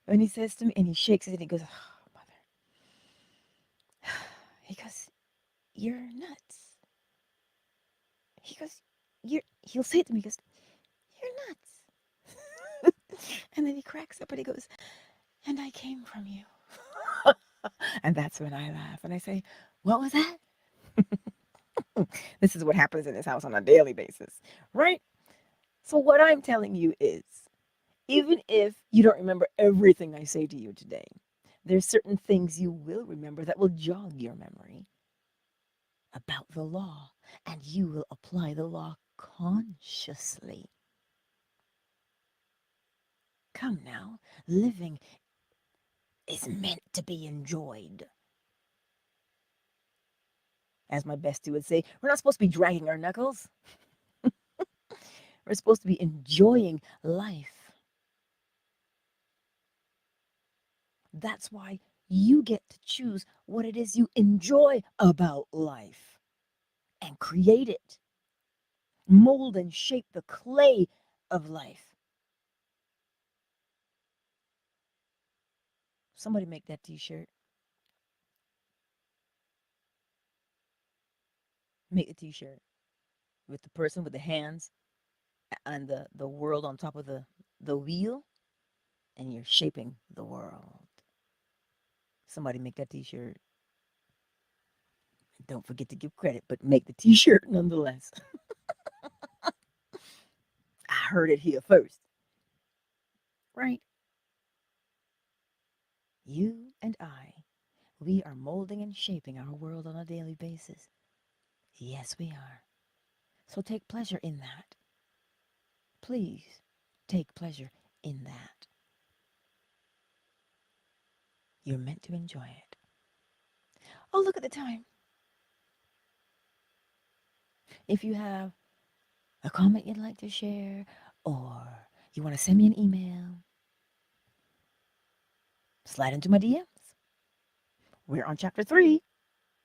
when he says to me, and he shakes it and he goes, oh, mother. He goes, you're nuts. He goes, he'll say it to me, he goes, you're nuts. And then he cracks up and he goes, and I came from you. And that's when I laugh and I say, what was that? This is what happens in this house on a daily basis, right? So, what I'm telling you is, even if you don't remember everything I say to you today, there's certain things you will remember that will jog your memory about the law, and you will apply the law consciously. Come now, living is meant to be enjoyed. As my bestie would say, we're not supposed to be dragging our knuckles. We're supposed to be enjoying life. That's why you get to choose what it is you enjoy about life and create it. Mold and shape the clay of life. Somebody make that t-shirt. Make the t-shirt with the person with the hands and the world on top of the wheel, and you're shaping the world. Somebody make that t-shirt. Don't forget to give credit, but make the t-shirt nonetheless. I heard it here first, right? You and I, we are molding and shaping our world on a daily basis. Yes, we are. So take pleasure in that. Please take pleasure in that. You're meant to enjoy it. Oh, look at the time. If you have a comment you'd like to share, or you want to send me an email, slide into my DMs. We're on chapter 3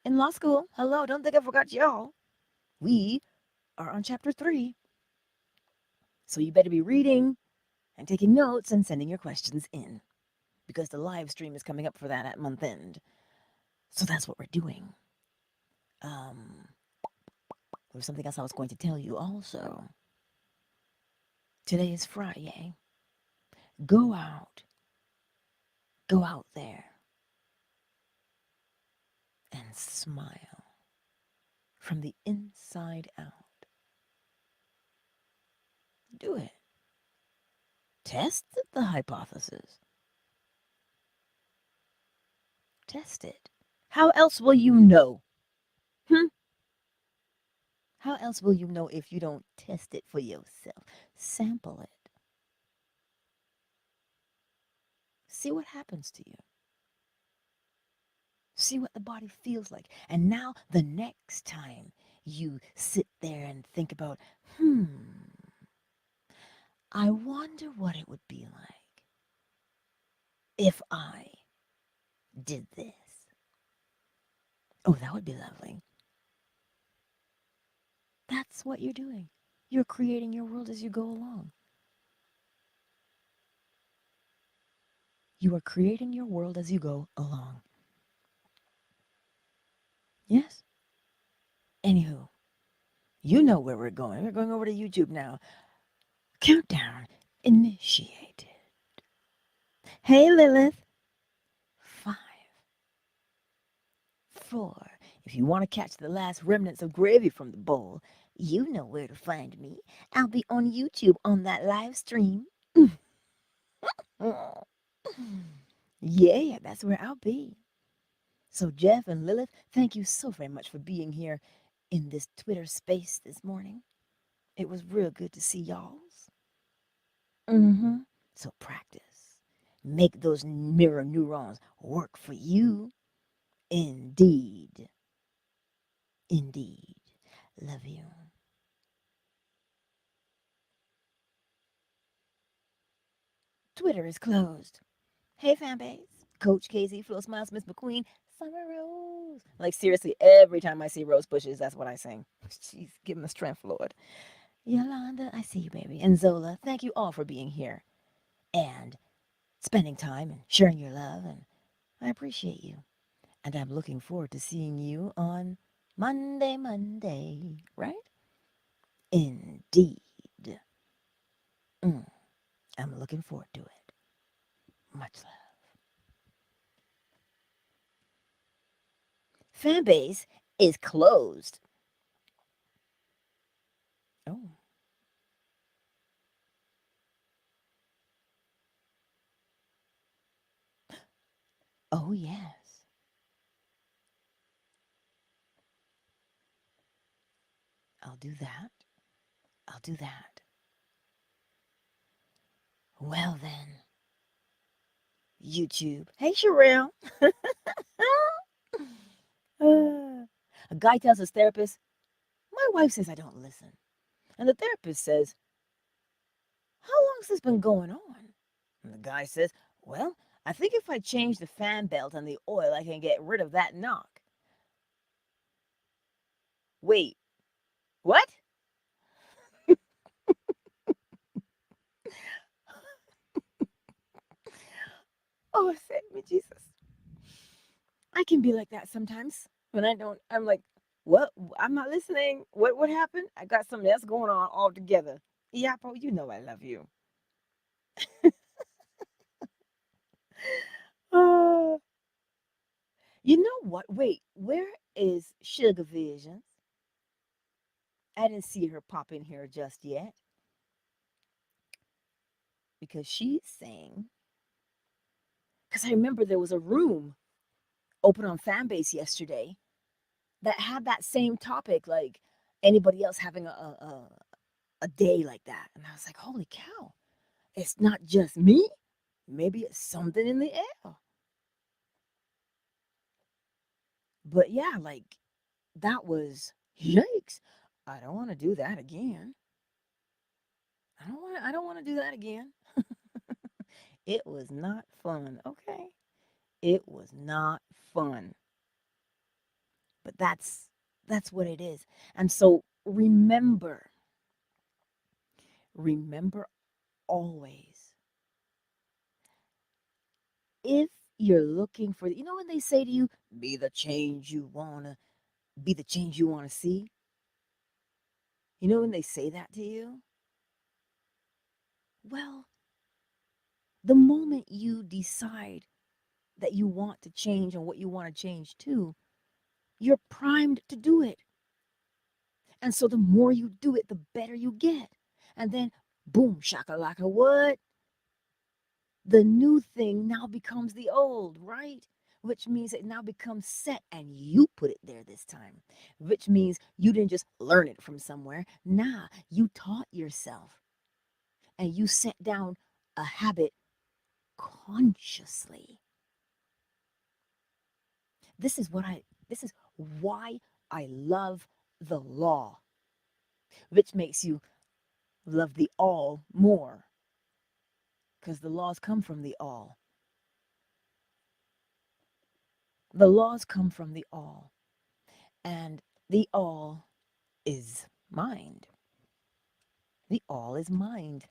in law school. Hello, don't think I forgot y'all. We are on chapter 3. So you better be reading and taking notes and sending your questions in, because the live stream is coming up for that at month end. So that's what we're doing. Um, there was something else I was going to tell you also. Today is Friday. Go out. Go out there and smile from the inside out. Do it. Test the hypothesis. Test it. How else will you know? Hmm? How else will you know if you don't test it for yourself? Sample it. See what happens to you. See what the body feels like. And now, the next time you sit there and think about, I wonder what it would be like if I did this. Oh, that would be lovely. That's what you're doing. You're creating your world as you go along. You are creating your world as you go along. Yes? Anywho, you know where we're going. We're going over to YouTube now. Countdown initiated. Hey, Lilith. 5, 4. If you want to catch the last remnants of gravy from the bowl, you know where to find me. I'll be on YouTube on that live stream. Yeah, that's where I'll be. So, Jeff and Lilith, thank you so very much for being here in this Twitter space this morning. It was real good to see y'alls. So, practice. Make those mirror neurons work for you. Indeed. Indeed. Love you. Twitter is closed. Hey, fan base. Coach Casey, Flo Smiles, Miss McQueen, Summer Rose. Like, seriously, every time I see Rose Bushes, that's what I sing. She's giving the strength, Lord. Yolanda, I see you, baby. And Zola, thank you all for being here and spending time and sharing your love. And I appreciate you. And I'm looking forward to seeing you on Monday, right? Indeed. Mm. I'm looking forward to it. Much love. Fan base is closed. Oh, oh yes. I'll do that. I'll do that. Well then, YouTube. Hey, Sherelle. A guy tells his therapist, "My wife says I don't listen." And the therapist says, "How long has this been going on?" And the guy says, "Well, I think if I change the fan belt and the oil, I can get rid of that knock." Wait, what? Oh, save me, Jesus. I can be like that sometimes when I don't. I'm like, "What? I'm not listening. What happened? I got something else going on altogether." Yapo, you know I love you. Oh, you know what? Wait, where is Sugar Visions? I didn't see her pop in here just yet because she's saying, because I remember there was a room open on Fanbase yesterday that had that same topic, like anybody else having a day like that. And I was like, holy cow, it's not just me. Maybe it's something in the air. But yeah, like that was yikes. I don't want to do that again. I don't want to do that again. It was not fun, okay? It was not fun. But that's what it is. And so remember always, if you're looking for, when they say to you, be the change you wanna see. When they say that to you, well, the moment you decide that you want to change and what you want to change to, you're primed to do it. And so the more you do it, the better you get. And then boom, shakalaka, what? The new thing now becomes the old, right? Which means it now becomes set and you put it there this time. Which means you didn't just learn it from somewhere. Nah, you taught yourself and you set down a habit consciously. This is why I love the law, which makes you love the all more because the laws come from the all. The laws come from the all, and the all is mind. The all is mind.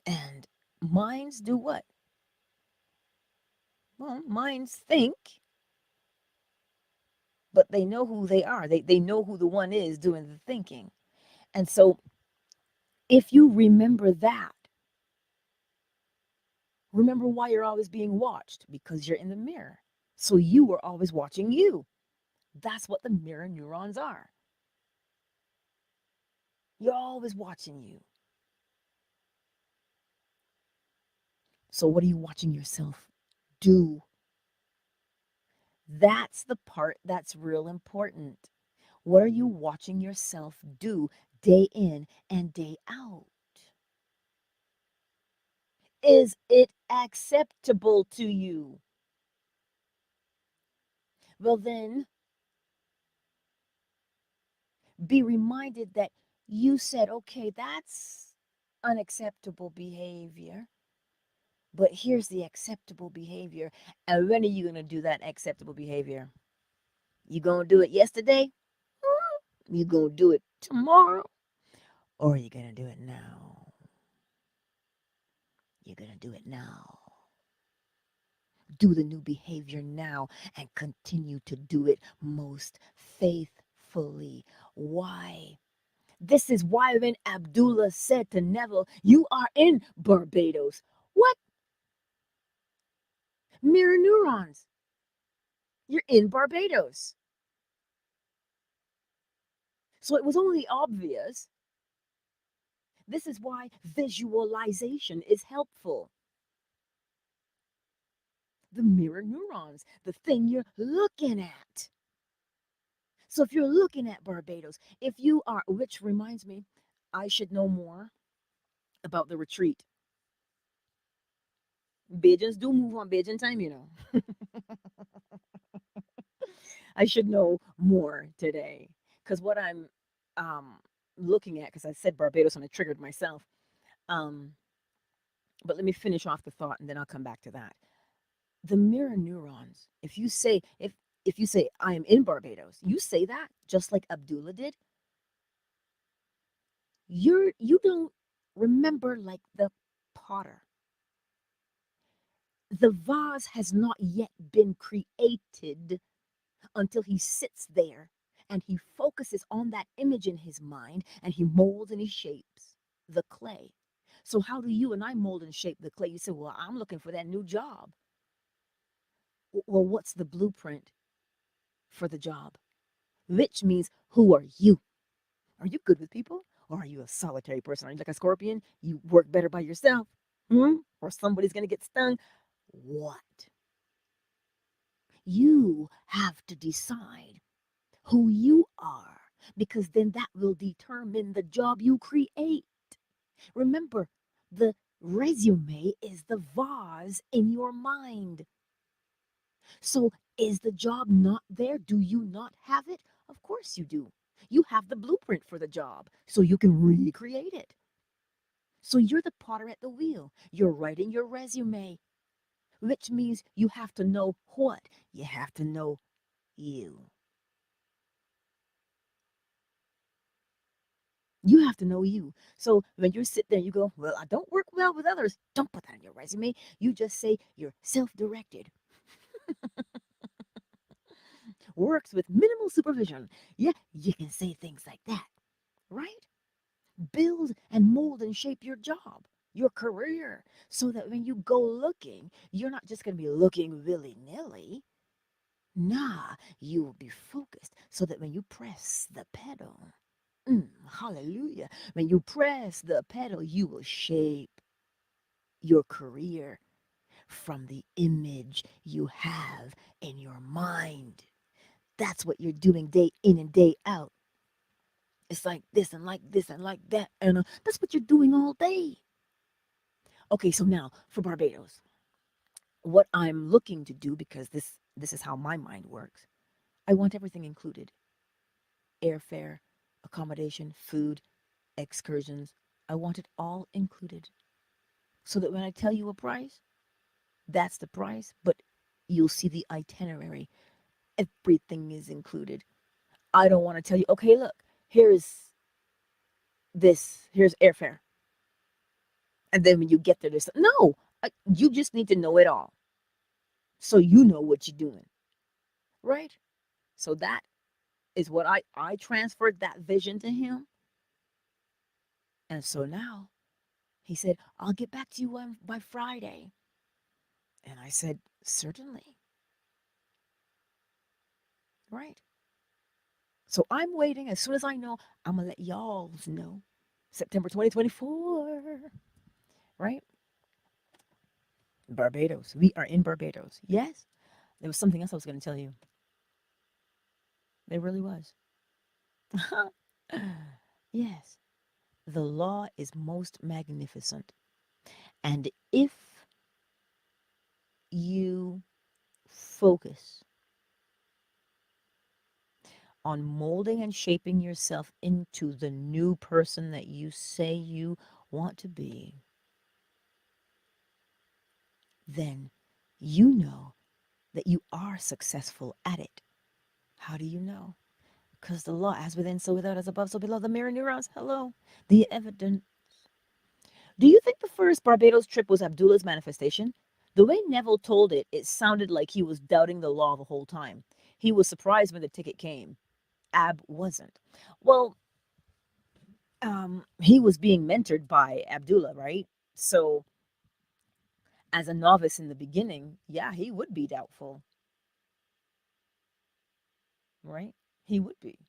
And minds do what? Well, minds think, but they know who they are. They know who the one is doing the thinking. And so if you remember that, remember why you're always being watched because you're in the mirror. So you are always watching you. That's what the mirror neurons are. You're always watching you. So what are you watching yourself do? That's the part that's real important. What are you watching yourself do day in and day out? Is it acceptable to you? Well, then be reminded that you said, okay, that's unacceptable behavior, but here's the acceptable behavior. And when are you going to do that acceptable behavior? You going to do it yesterday? You going to do it tomorrow? Or are you going to do it now? You're going to do it now. Do the new behavior now and continue to do it most faithfully. Why? This is why when Abdullah said to Neville, "You are in Barbados." What? Mirror neurons. You're in Barbados. So it was only obvious. This is why visualization is helpful. The mirror neurons, the thing you're looking at. So if you're looking at Barbados, if you are, which reminds me, I should know more about the retreat. Bajans do move on Bajan time, you know. I should know more today because what I'm um, looking at, because I said Barbados and I triggered myself. Um, but let me finish off the thought and then I'll come back to that. The mirror neurons. If you say I am in Barbados, you say that just like Abdullah did. You don't remember like the potter. The vase has not yet been created until he sits there and he focuses on that image in his mind and he molds and he shapes the clay. So how do you and I mold and shape the clay? You say, well, I'm looking for that new job. Well, what's the blueprint for the job? Which means, who are you? Are you good with people? Or are you a solitary person? Are you like a scorpion? You work better by yourself? Or somebody's going to get stung? What? You have to decide who you are because then that will determine the job you create. Remember, the resume is the vase in your mind. So, is the job not there? Do you not have it? Of course you do. You have the blueprint for the job, so you can recreate it. So, you're the potter at the wheel. You're writing your resume, which means you have to know what? You have to know you. You have to know you. So when you sit there, you go, well, I don't work well with others. Don't put that on your resume. You just say you're self directed, works with minimal supervision. Yeah, you can say things like that, right? Build and mold and shape your job, your career, so that when you go looking, you're not just going to be looking willy nilly. Nah, you will be focused so that when you press the pedal, hallelujah, when you press the pedal, you will shape your career from the image you have in your mind. That's what you're doing day in and day out. It's like this and like this and like that. And that's what you're doing all day. Okay, so now for Barbados, what I'm looking to do, because this is how my mind works, I want everything included: airfare, accommodation, food, excursions. I want it all included so that when I tell you a price, that's the price, but you'll see the itinerary. Everything is included. I don't want to tell you, okay, look, here's here's airfare. And then when you get there, there's no, you just need to know it all. So you know what you're doing, right? So that is what I transferred that vision to him. And so now he said, I'll get back to you by Friday. And I said, certainly, right? So I'm waiting. As soon as I know, I'm going to let y'all know. September 2024, right? Barbados. We are in Barbados. Yes, there was something else I was going to tell you. There really was. Yes, the law is most magnificent. And if you focus on molding and shaping yourself into the new person that you say you want to be, then you know that you are successful at it. How do you know? Because the law, as within, so without, as above, so below, the mirror neurons, hello, the evidence. Do you think the first Barbados trip was Abdullah's manifestation? The way Neville told it, it sounded like he was doubting the law the whole time. He was surprised when the ticket came. Ab wasn't. Well, he was being mentored by Abdullah, right? So, as a novice in the beginning, yeah, he would be doubtful, right? He would be.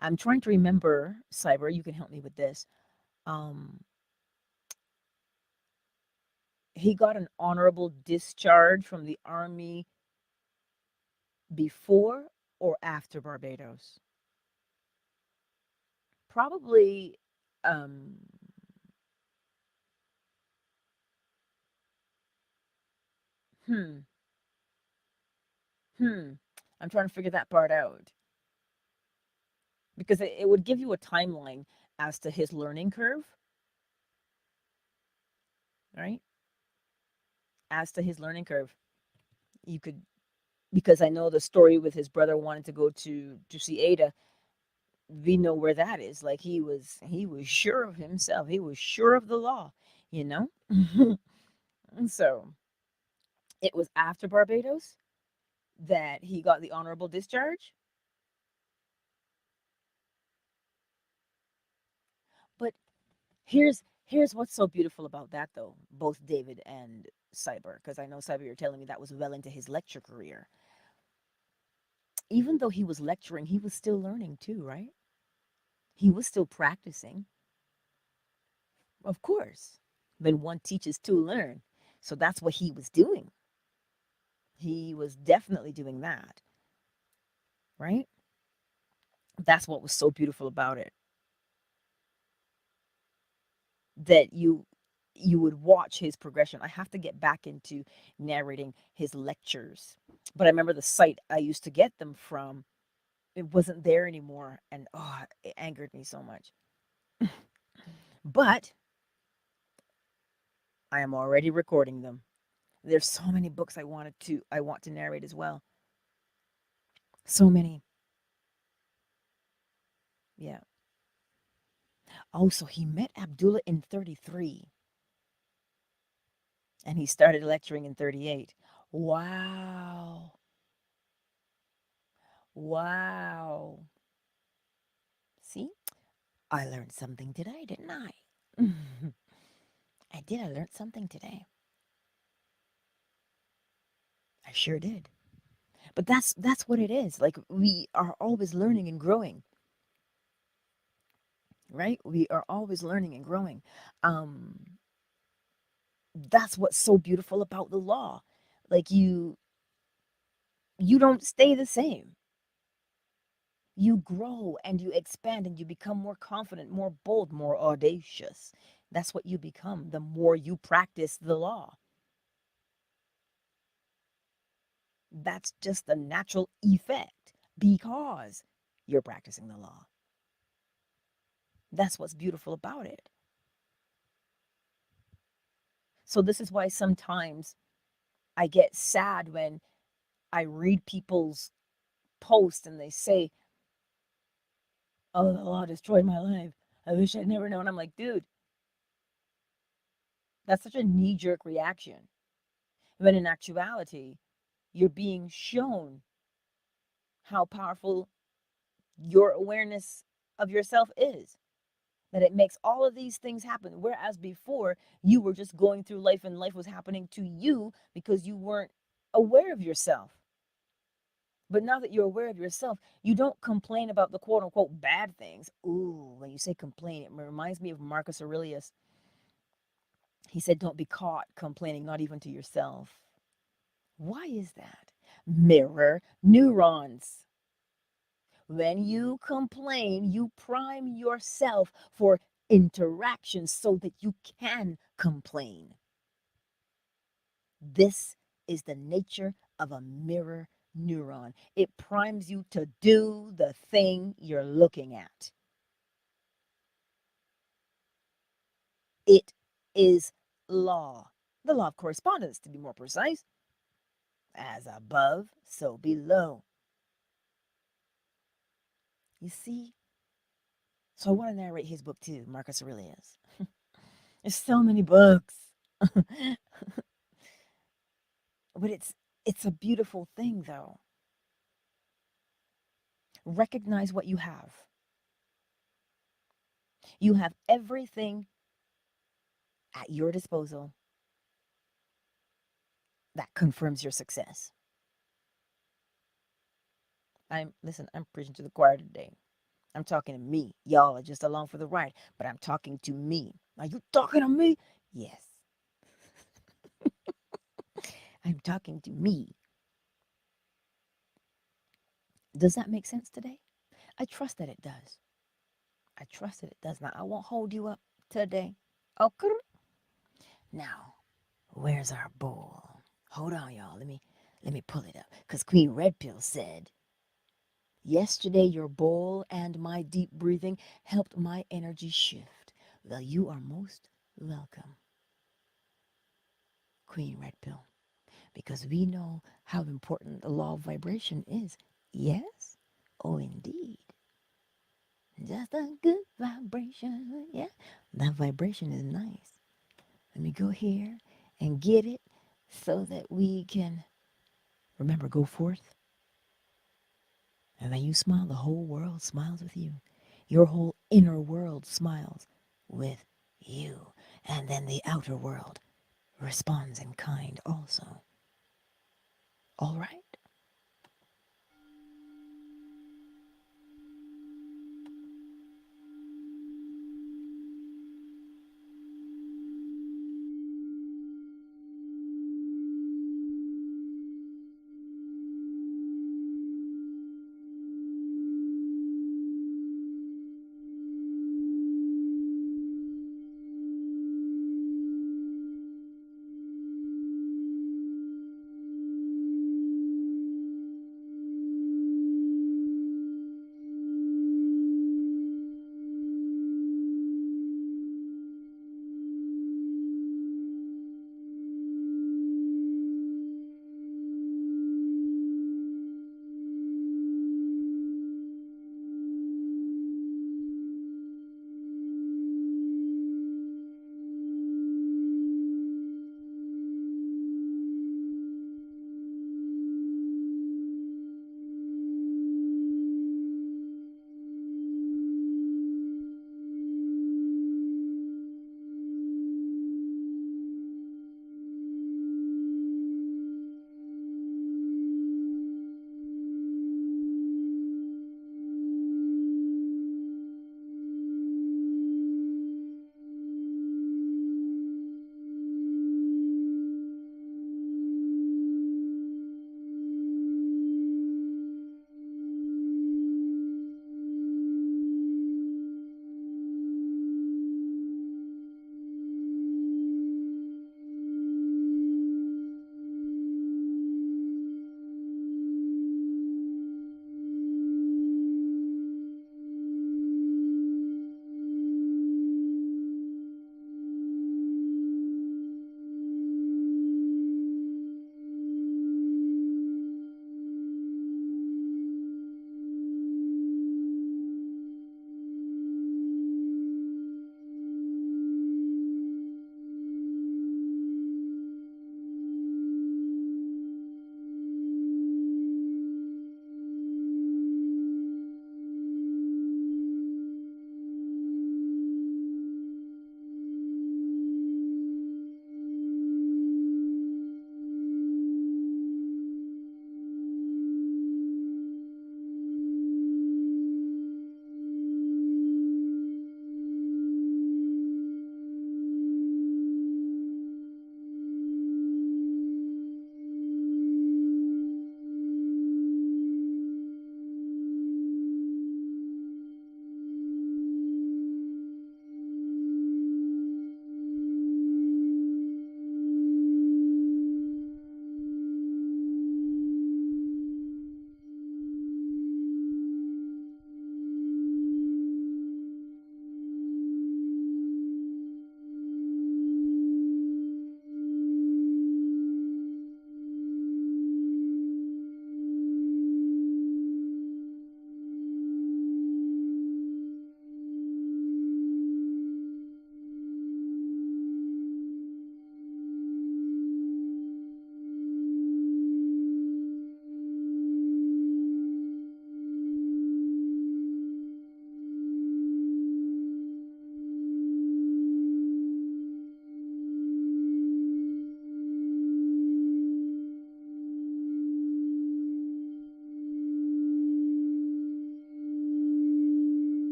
I'm trying to remember, Cyber, you can help me with this. Um, he got an honorable discharge from the army before or after Barbados? Probably, um, hmm, hmm. I'm trying to figure that part out because it would give you a timeline as to his learning curve, right? As to his learning curve, you could, because I know the story with his brother wanting to go to see Ada. We know where that is. Like he was sure of himself. He was sure of the law, you know. And so it was after Barbados that he got the honorable discharge. But here's what's so beautiful about that though, both David and Cyber, because I know Cyber, you're telling me that was well into his lecture career. Even though he was lecturing, he was still learning too, right? He was still practicing, of course. When one teaches to learn. So that's what he was doing. He was definitely doing that, right? That's what was so beautiful about it. That you would watch his progression. I have to get back into narrating his lectures. But I remember the site I used to get them from, it wasn't there anymore. And oh, it angered me so much. But I am already recording them. There's so many books I want to narrate as well. So many. Yeah. Oh, so he met Abdullah in 33 and he started lecturing in 38. Wow. Wow. See? I learned something today, didn't I? I did. I learned something today. I sure did. But that's what it is. Like we are always learning and growing, right? We are always learning and growing. Um that's what's so beautiful about the law. Like you don't stay the same. You grow and you expand and you become more confident, more bold, more audacious. That's what you become the more you practice the law. That's just a natural effect because you're practicing the law. That's what's beautiful about it. So, this is why sometimes I get sad when I read people's posts and they say, oh, the law destroyed my life. I wish I'd never known. I'm like, dude, that's such a knee jerk reaction. When in actuality, you're being shown how powerful your awareness of yourself is. That it makes all of these things happen. Whereas before, you were just going through life and life was happening to you because you weren't aware of yourself. But now that you're aware of yourself, you don't complain about the quote unquote bad things. Ooh, when you say complain, it reminds me of Marcus Aurelius. He said, don't be caught complaining, not even to yourself. Why is that? Mirror neurons. When you complain, you prime yourself for interaction so that you can complain. This is the nature of a mirror neuron. It primes you to do the thing you're looking at. It is law. The law of correspondence, to be more precise. As above, so below. You see? So I want to narrate his book too, Marcus Aurelius. There's so many books. But it's a beautiful thing though. Recognize what you have. You have everything at your disposal that confirms your success. I'm preaching to the choir today. I'm talking to me. Y'all are just along for the ride, but I'm talking to me. Are you talking to me? Yes, I'm talking to me. Does that make sense today? I trust that it does. I trust that it does. Now, I won't hold you up today. Okay. Now, where's our bowl? Hold on, y'all. Let me pull it up. Because Queen Red Pill said, yesterday your bowl and my deep breathing helped my energy shift. Well, you are most welcome, Queen Red Pill, because we know how important the law of vibration is. Yes? Oh, indeed. Just a good vibration. Yeah, that vibration is nice. Let me go here and get it so that we can remember, go forth. And when you smile, the whole world smiles with you. Your whole inner world smiles with you. And then the outer world responds in kind also. All right?